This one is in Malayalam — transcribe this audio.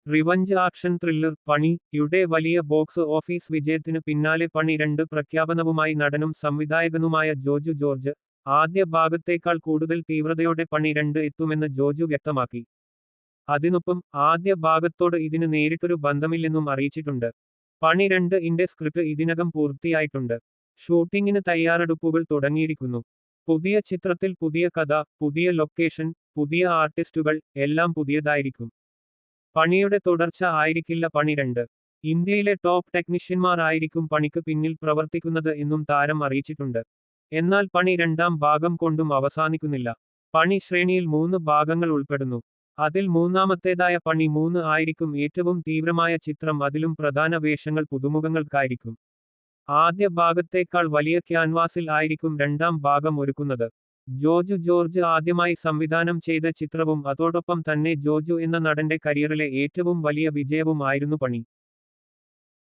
റിവഞ്ച് ആക്ഷൻ ത്രില്ലർ പണി യുടെ വലിയ ബോക്സ് ഓഫീസ് വിജയത്തിന് പിന്നാലെ പണി 2 പ്രഖ്യാപനവുമായി നടനും സംവിധായകനുമായ ജോജു ജോർജ്. ആദ്യ ഭാഗത്തേക്കാൾ കൂടുതൽ തീവ്രതയോടെ പണി 2 എത്തുമെന്ന് ജോജു വ്യക്തമാക്കി. അതിനൊപ്പം ആദ്യ ഭാഗത്തോട് ഇതിന് നേരിട്ടൊരു ബന്ധമില്ലെന്നും അറിയിച്ചിട്ടുണ്ട്. പണി 2 ന്റെ സ്ക്രിപ്റ്റ് ഇതിനകം പൂർത്തിയായിട്ടുണ്ട്. ഷൂട്ടിങ്ങിന് തയ്യാറെടുപ്പുകൾ തുടങ്ങിയിരിക്കുന്നു. പുതിയ ചിത്രത്തിൽ പുതിയ കഥ, പുതിയ ലൊക്കേഷൻ, പുതിയ ആർട്ടിസ്റ്റുകൾ, എല്ലാം പുതിയതായിരിക്കും. പണിയുടെ തുടർച്ച ആയിരിക്കില്ല പണി 2. ഇന്ത്യയിലെ ടോപ്പ് ടെക്നീഷ്യന്മാർ ആയിരിക്കും പണിക്ക് പിന്നിൽ പ്രവർത്തിക്കുന്നത് എന്നും താരം അറിയിച്ചിട്ടുണ്ട്. എന്നാൽ പണി 2ാം ഭാഗം കൊണ്ടും അവസാനിക്കുന്നില്ല. പണി ശ്രേണിയിൽ 3 ഭാഗങ്ങൾ ഉൾപ്പെടുന്നു. അതിൽ മൂന്നാമത്തേതായ പണി 3 ആയിരിക്കും ഏറ്റവും തീവ്രമായ ചിത്രം. അതിലും പ്രധാന വേഷങ്ങൾ പുതുമുഖങ്ങൾക്കായിരിക്കും. ആദ്യ ഭാഗത്തേക്കാൾ വലിയ ക്യാൻവാസിൽ ആയിരിക്കും 2ാം ഭാഗം ഒരുക്കുന്നത്. ജോജു ജോർജ് ആദ്യമായി സംവിധാനം ചെയ്ത ചിത്രവും അതോടൊപ്പം തന്നെ ജോജു എന്ന നടന്റെ കരിയറിലെ ഏറ്റവും വലിയ വിജയവും ആയിരുന്നു പണി.